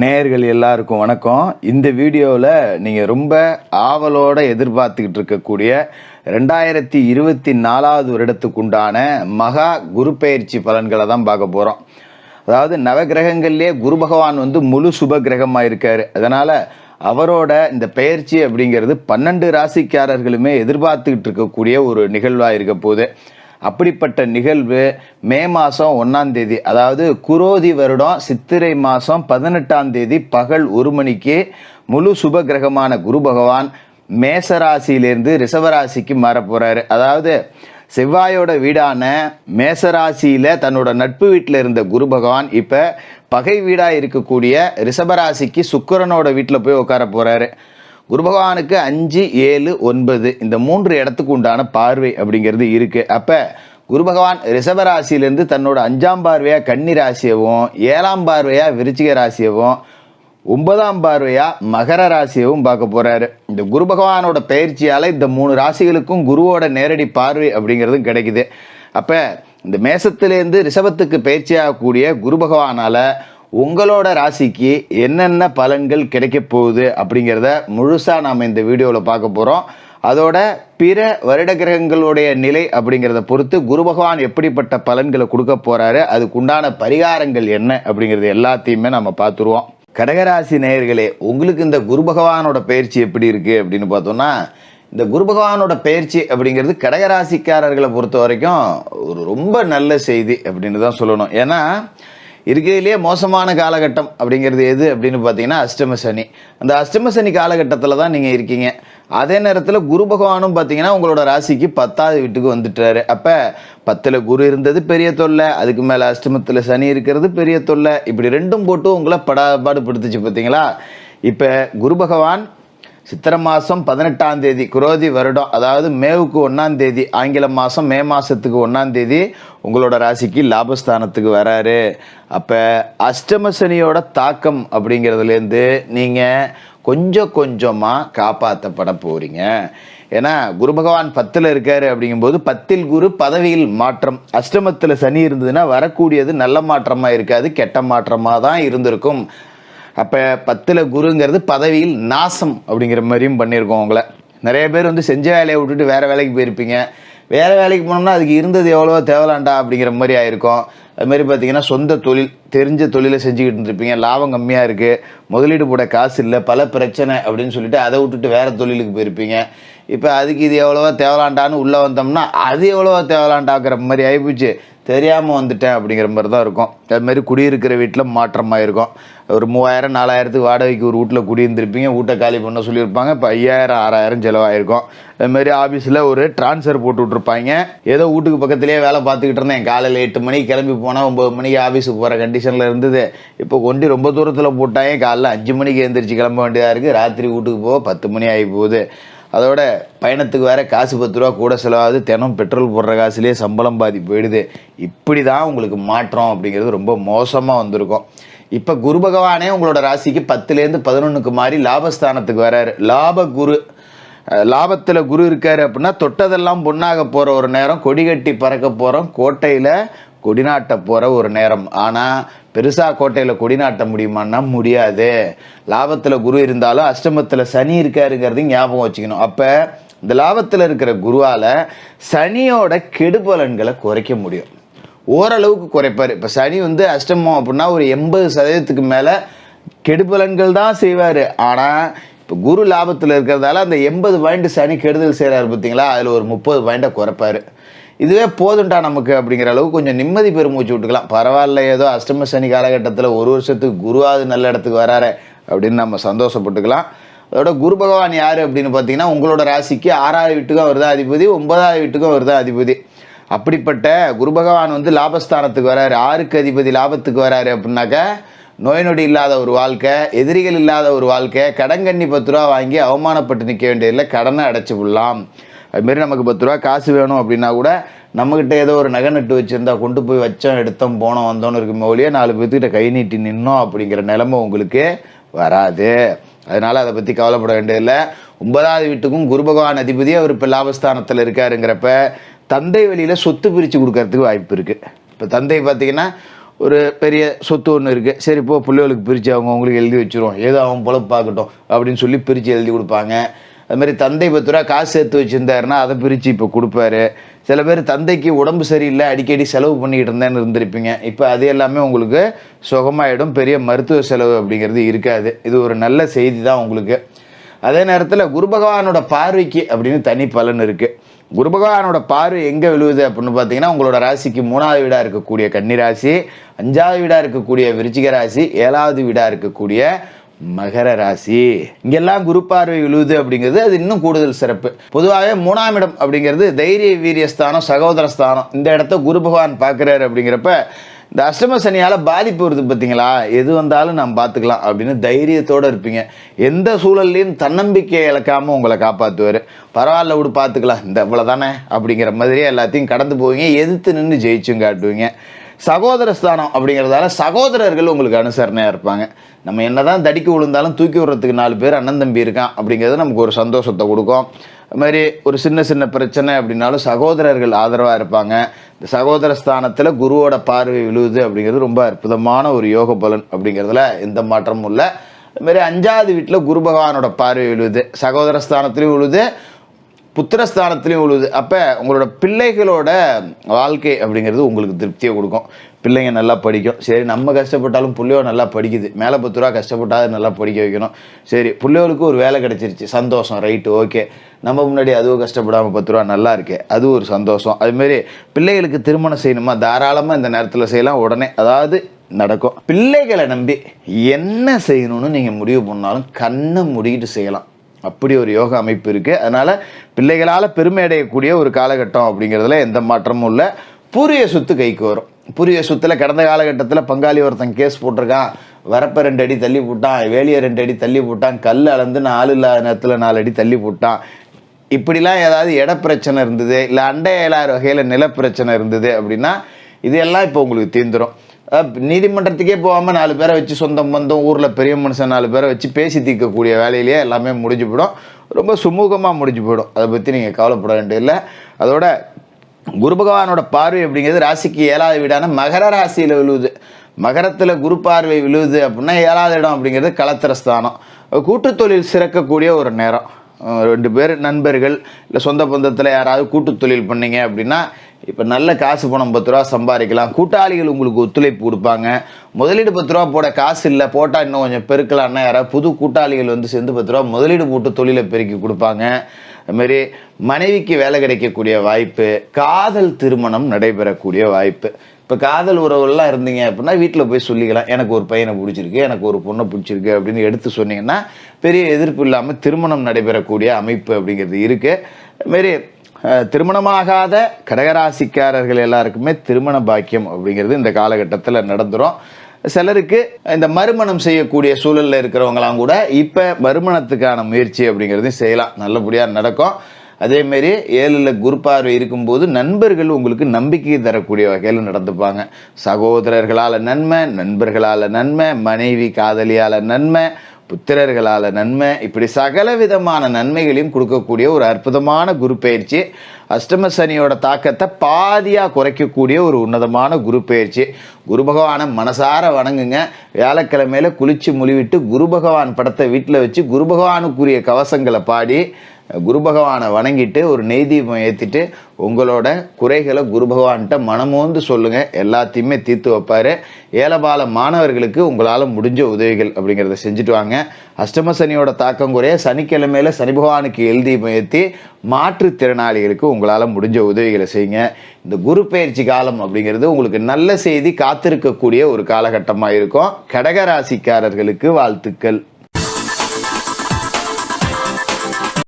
நேயர்கள் எல்லாருக்கும் வணக்கம். இந்த வீடியோவில் நீங்கள் ரொம்ப ஆவலோடு எதிர்பார்த்துக்கிட்டு இருக்கக்கூடிய 2024 வருடத்துக்குண்டான மகா குரு பெயர்ச்சி பலன்களை தான் பார்க்க போகிறோம். அதாவது நவகிரகங்கள்லேயே குரு பகவான் முழு சுப கிரகமாக இருக்கார். அதனால் அவரோட இந்த பெயர்ச்சி அப்படிங்கிறது 12 ராசிக்காரர்களுமே எதிர்பார்த்துக்கிட்டு இருக்கக்கூடிய ஒரு நிகழ்வாக இருக்க போகுது. அப்படிப்பட்ட நிகழ்வு மே மாதம் 1ஆம் தேதி, அதாவது குரோதி வருடம் சித்திரை மாதம் 18ஆம் தேதி பகல் 1 மணிக்கு முழு சுப கிரகமான குரு பகவான் மேசராசியிலேருந்து ரிஷபராசிக்கு மாற போகிறாரு. அதாவது செவ்வாயோட வீடான மேசராசியில் தன்னோட நட்பு வீட்டில் இருந்த குரு பகவான் இப்போ பகை வீடாக இருக்கக்கூடிய ரிஷபராசிக்கு சுக்கிரனோட வீட்டில் போய் உட்கார போகிறாரு. குரு பகவானுக்கு 5, 7, 9 இந்த 3 இடத்துக்கு உண்டான பார்வை அப்படிங்கிறது இருக்குது. அப்போ குரு பகவான் ரிஷபராசியிலேருந்து தன்னோட 5ஆம் பார்வையாக கன்னி ராசியவும், 7ஆம் பார்வையாக விருச்சிக ராசியவும், 9ஆம் பார்வையாக மகர ராசியவும் பார்க்க போகிறாரு. இந்த குரு பகவானோட பயிற்சியால் இந்த 3 ராசிகளுக்கும் குருவோட நேரடி பார்வை அப்படிங்கிறதும் கிடைக்குது. அப்போ இந்த மேசத்திலேருந்து ரிஷபத்துக்கு பயிற்சியாகக்கூடிய குரு பகவானால் உங்களோட ராசிக்கு என்னென்ன பலன்கள் கிடைக்க போகுது அப்படிங்கிறத முழுசாக நாம் இந்த வீடியோவில் பார்க்க போகிறோம். அதோட பிற வருட கிரகங்களுடைய நிலை அப்படிங்கிறத பொறுத்து குரு பகவான் எப்படிப்பட்ட பலன்களை கொடுக்க போகிறாரு, அதுக்குண்டான பரிகாரங்கள் என்ன அப்படிங்கிறது எல்லாத்தையுமே நம்ம பார்த்துருவோம். கடகராசி நேயர்களே, உங்களுக்கு இந்த குரு பகவானோட பயிற்சி எப்படி இருக்குது அப்படின்னு பார்த்தோம்னா, இந்த குரு பகவானோட பயிற்சி அப்படிங்கிறது கடகராசிக்காரர்களை பொறுத்த வரைக்கும் ஒரு ரொம்ப நல்ல செய்தி அப்படின்னு தான் சொல்லணும். ஏன்னா இருக்கிறதுலே மோசமான காலகட்டம் அப்படிங்கிறது எது அப்படின்னு பார்த்தீங்கன்னா அஷ்டம சனி. அந்த அஷ்டம சனி காலகட்டத்தில் தான் நீங்கள் இருக்கீங்க. அதே நேரத்தில் குரு பகவானும் பார்த்தீங்கன்னா உங்களோட ராசிக்கு 10ஆவது வீட்டுக்கு வந்துட்டாரு. அப்போ 10ல் குரு இருந்தது பெரிய தொல்லை, அதுக்கு மேலே அஷ்டமத்தில் சனி இருக்கிறது பெரிய தொல்லை, இப்படி ரெண்டும் போட்டு உங்களை பாடுபடுத்துச்சு பார்த்தீங்களா. இப்போ குரு பகவான் சித்திரை மாதம் 18ஆம் தேதி குரோதி வருடம், அதாவது மேவுக்கு 1ஆம் தேதி, ஆங்கில மாதம் மே மாதத்துக்கு 1ஆம் தேதி உங்களோட ராசிக்கு லாபஸ்தானத்துக்கு வராரு. அப்போ அஷ்டம சனியோட தாக்கம் அப்படிங்கிறதுலேருந்து நீங்கள் கொஞ்சம் கொஞ்சமாக காப்பாற்றப்பட போகிறீங்க. ஏன்னா குரு பகவான் 10ல் இருக்காரு அப்படிங்கும்போது 10ல் குரு பதவியில் மாற்றம், அஷ்டமத்தில் சனி இருந்ததுன்னா வரக்கூடியது நல்ல மாற்றமாக இருக்காது, கெட்ட மாற்றமாக தான் இருந்திருக்கும். அப்போ 10ல் குருங்கிறது பதவியில் நாசம் அப்படிங்கிற மாதிரியும் பண்ணியிருக்கோம். உங்களை நிறைய பேர் செஞ்ச வேலையை விட்டுட்டு வேறு வேலைக்கு போயிருப்பீங்க. வேறு வேலைக்கு போனோம்னா அதுக்கு இருந்தது எவ்வளவோ தேவலாண்டா அப்படிங்கிற மாதிரி ஆயிருக்கும். அதுமாதிரி பார்த்தீங்கன்னா சொந்த தொழில், தெரிஞ்ச தொழிலை செஞ்சுக்கிட்டு இருந்திருப்பீங்க, லாபம் கம்மியாக இருக்குது, முதலீடு போட காசு இல்லை, பல பிரச்சனை அப்படின்னு சொல்லிட்டு அதை விட்டுட்டு வேறு தொழிலுக்கு போயிருப்பீங்க. இப்போ அதுக்கு இது எவ்வளவோ தேவலாண்டான்னு உள்ளே வந்தோம்னா அது எவ்வளவோ தேவலாண்டாக்குற மாதிரி ஆகிப்போச்சு, தெரியாமல் வந்துட்டேன் அப்படிங்கிற மாதிரி தான் இருக்கும். அதுமாதிரி குடியிருக்கிற வீட்டில் மாற்றமாக இருக்கும். ஒரு 3000, 4000 வாடகைக்கு ஒரு வீட்டில் குடியிருந்திருப்பீங்க, வீட்டை காலி பண்ண சொல்லியிருப்பாங்க, இப்போ 5000, 6000 செலவாயிருக்கும். அதுமாதிரி ஆஃபீஸில் ஒரு ட்ரான்ஸ்ஃபர் போட்டு விட்ருப்பாங்க. ஏதோ வீட்டுக்கு பக்கத்துலேயே வேலை பார்த்துக்கிட்டு இருந்தேன், காலையில் 8 மணிக்கு கிளம்பி போனால் 9 மணிக்கு ஆஃபீஸுக்கு போகிற கண்டிஷனில் இருந்தது. இப்போ கொண்டு ரொம்ப தூரத்தில் போட்டாங்க, காலைல 5 மணிக்கு எழுந்திரிச்சு கிளம்ப வேண்டியதாக இருக்குது, ராத்திரி வீட்டுக்கு போக 10 மணி ஆகி போகுது. அதோட பயணத்துக்கு வேறு காசு 10 ரூபா கூட செலவாகுது, தினம் பெட்ரோல் போடுற காசுலேயே சம்பளம் பாதி போயிடுது. இப்படி தான் உங்களுக்கு மாற்றம் அப்படிங்கிறது ரொம்ப மோசமாக வந்திருக்கும். இப்போ குரு பகவானே உங்களோட ராசிக்கு 10லேருந்து 11க்கு மாறி லாபஸ்தானத்துக்கு வராரு. லாப குரு, லாபத்தில் குரு இருக்காரு அப்படின்னா தொட்டதெல்லாம் பொண்ணாக போகிற ஒரு நேரம், கொடி கட்டி பறக்க போகிறோம், கோட்டையில் கொடிநாட்ட போகிற ஒரு நேரம். ஆனால் பெருசாக கோட்டையில் கொடிநாட்ட முடியுமான்னா முடியாது. லாபத்தில் குரு இருந்தாலும் அஷ்டமத்தில் சனி இருக்காருங்கிறது ஞாபகம் வச்சுக்கணும். அப்போ இந்த லாபத்தில் இருக்கிற குருவால் சனியோட கெடுபலன்களை குறைக்க முடியும், ஓரளவுக்கு குறைப்பார். இப்போ சனி அஷ்டமம் அப்படின்னா ஒரு 80% மேலே கெடுபலன்கள் தான் செய்வார். ஆனால் இப்போ குரு லாபத்தில் இருக்கிறதால அந்த 80 பாயிண்ட் சனி கெடுதல் செய்கிறாரு பார்த்தீங்களா, அதில் ஒரு 30 பாயிண்ட்டை குறைப்பார். இதுவே போதுண்டா நமக்கு அப்படிங்கிற அளவுக்கு கொஞ்சம் நிம்மதி பெருமூச்சு விட்டுக்கலாம். பரவாயில்ல, ஏதோ அஷ்டம சனி காலகட்டத்தில் 1 வருஷத்துக்கு குருவாவது நல்ல இடத்துக்கு வராரு அப்படின்னு நம்ம சந்தோஷப்பட்டுக்கலாம். அதோட குரு பகவான் யார் அப்படின்னு பார்த்தீங்கன்னா உங்களோட ராசிக்கு 6ஆவது வீட்டுக்கும் அவர் தான் அதிபதி, 9ஆவது வீட்டுக்கும் அவர் தான் அதிபதி. அப்படிப்பட்ட குரு பகவான் லாபஸ்தானத்துக்கு வராரு, 6க்கு அதிபதி லாபத்துக்கு வராரு அப்படின்னாக்கா நோய் நொடி இல்லாத ஒரு வாழ்க்கை, எதிரிகள் இல்லாத ஒரு வாழ்க்கை, கடங்கண்ணி 10 ரூபா வாங்கி அவமானப்பட்டு நிற்க வேண்டியதில்லை, கடனை அடைச்சி விடலாம். அதுமாரி நமக்கு 10 ரூபா காசு வேணும் அப்படின்னா கூட நம்மக்கிட்ட ஏதோ ஒரு நகை நட்டு வச்சுருந்தா கொண்டு போய் வச்சோம், எடுத்தோம், போனோம், வந்தோன்னு இருக்குமே ஒழிய 4 பேர்த்துக்கிட்ட கை நீட்டி நின்னோம் அப்படிங்கிற நிலைமை உங்களுக்கு வராது. அதனால் அதை பற்றி கவலைப்பட வேண்டியதில்லை. 9ஆவது வீட்டுக்கும் குரு பகவான் அதிபதி, அவர் இப்போ லாபஸ்தானத்தில் இருக்காருங்கிறப்ப தந்தை வழியில் சொத்து பிரித்து கொடுக்கறதுக்கு வாய்ப்பு இருக்குது. இப்போ தந்தை பார்த்திங்கன்னா ஒரு பெரிய சொத்து ஒன்று இருக்குது, சரி இப்போ பிள்ளைகளுக்கு பிரித்து அவங்களுக்கு எழுதி வச்சுருவோம், ஏதோ அவன் பொழப்பு பார்க்கட்டும் அப்படின்னு சொல்லி பிரித்து எழுதி கொடுப்பாங்க. அதுமாதிரி தந்தை 10 ரூபா காசு சேர்த்து வச்சுருந்தாருன்னா அதை பிரித்து இப்போ கொடுப்பாரு. சில பேர் தந்தைக்கு உடம்பு சரியில்லை, அடிக்கடி செலவு பண்ணிக்கிட்டு இருந்தேன்னு இருந்திருப்பீங்க, இப்போ அது எல்லாமே உங்களுக்கு சுகமாயிடும், பெரிய மருத்துவ செலவு அப்படிங்கிறது இருக்காது. இது ஒரு நல்ல செய்தி தான் உங்களுக்கு. அதே நேரத்தில் குரு பகவானோட பார்வைக்கு அப்படின்னு தனி பலன் இருக்குது. குரு பகவானோட பார்வை எங்கே விழுவுது அப்படின்னு பார்த்தீங்கன்னா, உங்களோட ராசிக்கு 3வது வீடாக இருக்கக்கூடிய கன்னி ராசி, 5வது வீடாக இருக்கக்கூடிய விருச்சிக ராசி, 7வது வீடாக இருக்கக்கூடிய மகர ராசி, இங்கெல்லாம் குரு பார்வை விழுவுது அப்படிங்கிறது அது இன்னும் கூடுதல் சிறப்பு. பொதுவாகவே 3ஆம் இடம் அப்படிங்கிறது தைரிய வீரியஸ்தானம், சகோதர ஸ்தானம். இந்த இடத்த குரு பகவான் பார்க்குறாரு அப்படிங்கிறப்ப இந்த அஷ்டம சனியால் பாதிப்பு வருது பார்த்தீங்களா, எது வந்தாலும் நம்ம பார்த்துக்கலாம் அப்படின்னு தைரியத்தோடு இருப்பீங்க. எந்த சூழல்லையும் தன்னம்பிக்கையை இழக்காமல் உங்களை காப்பாற்றுவார். பரவாயில்ல விடு பார்த்துக்கலாம், இந்த இவ்வளோ தானே அப்படிங்கிற மாதிரியே எல்லாத்தையும் கடந்து போவீங்க, எதிர்த்து நின்று ஜெயிச்சும் காட்டுவீங்க. சகோதர ஸ்தானம் அப்படிங்கிறதால சகோதரர்கள் உங்களுக்கு அனுசரணையாக இருப்பாங்க. நம்ம என்ன தான் தடிக்கு விழுந்தாலும் தூக்கி விடுறதுக்கு 4 பேர் அண்ணன் தம்பி இருக்கான் அப்படிங்கிறது நமக்கு ஒரு சந்தோஷத்தை கொடுக்கும். அது மாதிரி ஒரு சின்ன சின்ன பிரச்சனை அப்படின்னாலும் சகோதரர்கள் ஆதரவாக இருப்பாங்க. இந்த சகோதர ஸ்தானத்தில் குருவோட பார்வை விழுவுது அப்படிங்கிறது ரொம்ப அற்புதமான ஒரு யோக பலன் அப்படிங்கிறதுல எந்த மாற்றமும் இல்லை. அதுமாரி 5வது வீட்டில் குரு பகவானோட பார்வை விழுவுது, சகோதர ஸ்தானத்துலேயும் விழுவுது, புத்திரஸ்தானத்துலேயும் விழுவுது. அப்போ உங்களோட பிள்ளைகளோட வாழ்க்கை அப்படிங்கிறது உங்களுக்கு திருப்தியை கொடுக்கும். பிள்ளைங்க நல்லா படிக்கும், சரி நம்ம கஷ்டப்பட்டாலும் பிள்ளையோ நல்லா படிக்குது, மேலே 10 ரூபா கஷ்டப்பட்டாலும் நல்லா படிக்க வைக்கணும், சரி பிள்ளைகளுக்கு ஒரு வேலை கிடச்சிருச்சு, சந்தோஷம், ரைட்டு, ஓகே, நம்ம முன்னாடி அதுவும் கஷ்டப்படாமல் 10 ரூபா நல்லா இருக்கே, அது ஒரு சந்தோஷம். அதுமாரி பிள்ளைகளுக்கு திருமணம் செய்யணுமா, தாராளமாக இந்த நேரத்தில் செய்யலாம், உடனே அதாவது நடக்கும். பிள்ளைகளை நம்பி என்ன செய்யணும்னு நீங்கள் முடிவு பண்ணாலும் கண்ணை மூடிக்கிட்டு செய்யலாம், அப்படி ஒரு யோக அமைப்பு இருக்குது. அதனால் பிள்ளைகளால் பெருமை அடையக்கூடிய ஒரு காலகட்டம் அப்படிங்கிறதுல எந்த மாற்றமும் இல்லை. பூர்வீக சொத்து கைக்கு வரும். பூர்வீக சொத்தில் கடந்த காலகட்டத்தில் பங்காளி ஒருத்தன் கேஸ் போட்டிருக்கான், வரப்பை 2 அடி தள்ளி போட்டான், வேலியை 2 அடி தள்ளி போட்டான், கல் அளந்து 4 இல்லாத நேரத்தில் 4 அடி தள்ளி போட்டான், இப்படிலாம் ஏதாவது இட பிரச்சனை இருந்தது, இல்லை அண்டை ஏழாறு வகையில் நிலப்பிரச்சனை இருந்தது அப்படின்னா இதெல்லாம் இப்போ உங்களுக்கு தீர்ந்துடும். நீதிமன்றத்துக்கே போகாமல் 4 பேரை வச்சு சொந்தம் பந்தம் ஊரில் பெரிய மனுஷன் 4 பேரை வச்சு பேசி தீர்க்கக்கூடிய வேலையிலேயே எல்லாமே முடிஞ்சு போயிடும், ரொம்ப சுமூகமாக முடிஞ்சு போயிடும். அதை பற்றி நீங்கள் கவலைப்பட வேண்டியதில்லை. அதோட குரு பகவானோட பார்வை அப்படிங்கிறது ராசிக்கு 7வது வீடான மகர ராசியில் விழுவுது. மகரத்தில் குரு பார்வை விழுவுது அப்படின்னா 7வது இடம் அப்படிங்கிறது களத்திர ஸ்தானம். கூட்டு தொழில் சிறக்கக்கூடிய ஒரு நேரம். 2 பேர் நண்பர்கள் இல்லை சொந்த பந்தத்தில் யாராவது கூட்டு தொழில் பண்ணீங்க அப்படின்னா இப்போ நல்ல காசு பணம் 10 ரூபா சம்பாதிக்கலாம். கூட்டாளிகள் உங்களுக்கு ஒத்துழைப்பு கொடுப்பாங்க. முதலீடு 10 ரூபா போட காசு இல்லை, போட்டால் இன்னும் கொஞ்சம் பெருக்கலான்னா யாராவது புது கூட்டாளிகள் வந்து சேர்ந்து 10 ரூபா முதலீடு போட்டு தொழிலை பெருக்கி கொடுப்பாங்க. அதுமாரி மனைவிக்கு வேலை கிடைக்கக்கூடிய வாய்ப்பு, காதல் திருமணம் நடைபெறக்கூடிய வாய்ப்பு. இப்போ காதல் உறவுலாம் இருந்தீங்க அப்படின்னா வீட்டில் போய் சொல்லிக்கலாம், எனக்கு ஒரு பையனை பிடிச்சிருக்கு, எனக்கு ஒரு பொண்ணை பிடிச்சிருக்கு அப்படின்னு எடுத்து சொன்னீங்கன்னா பெரிய எதிர்ப்பு இல்லாமல் திருமணம் நடைபெறக்கூடிய அமைப்பு அப்படிங்கிறது இருக்குது. அதுமாரி திருமணமாகாத கடகராசிக்காரர்கள் எல்லாருக்குமே திருமண பாக்கியம் அப்படிங்கிறது இந்த காலகட்டத்தில் நடந்துடும். சிலருக்கு இந்த மறுமணம் செய்யக்கூடிய சூழலில் இருக்கிறவங்களாம் கூட இப்போ மறுமணத்துக்கான முயற்சி அப்படிங்கிறதையும் செய்யலாம், நல்லபடியாக நடக்கும். அதேமாரி 7ல் குரு பார்வை இருக்கும்போது நண்பர்கள் உங்களுக்கு நம்பிக்கை தரக்கூடிய வகையில் நடந்துப்பாங்க. சகோதரர்களால் நன்மை, நண்பர்களால் நன்மை, மனைவி காதலியால் நன்மை, புத்திரர்களால் நன்மை, இப்படி சகல விதமான நன்மைகளையும் கொடுக்கக்கூடிய ஒரு அற்புதமான குரு பயிற்சி. அஷ்டம சனியோட தாக்கத்தை பாதியாக குறைக்கக்கூடிய ஒரு உன்னதமான குரு பயிற்சி. குரு பகவானை மனசார வணங்குங்க. வியாழக்கிழமையில குளிச்சு முழிவிட்டு குரு பகவான் படத்தை வீட்டில் வச்சு குரு பகவானுக்குரிய கவசங்களை பாடி குரு பகவானை வணங்கிட்டு ஒரு நெய் தீபம் ஏற்றிட்டு உங்களோட குறைகளை குரு பகவான்கிட்ட மனமோந்து சொல்லுங்கள், எல்லாத்தையுமே தீர்த்து வைப்பார். ஏலபால மாணவர்களுக்கு உங்களால் முடிஞ்ச உதவிகள் அப்படிங்கிறத செஞ்சுட்டு வாங்க. அஷ்டம சனியோட தாக்கம் குறைய சனிக்கிழமையில் சனி பகவானுக்கு எல் தீபம் ஏற்றி மாற்றுத்திறனாளிகளுக்கு உங்களால் முடிஞ்ச உதவிகளை செய்யுங்க. இந்த குரு பயிற்சி காலம் அப்படிங்கிறது உங்களுக்கு நல்ல செய்தி காத்திருக்கக்கூடிய ஒரு காலகட்டமாக இருக்கும். கடகராசிக்காரர்களுக்கு வாழ்த்துக்கள்.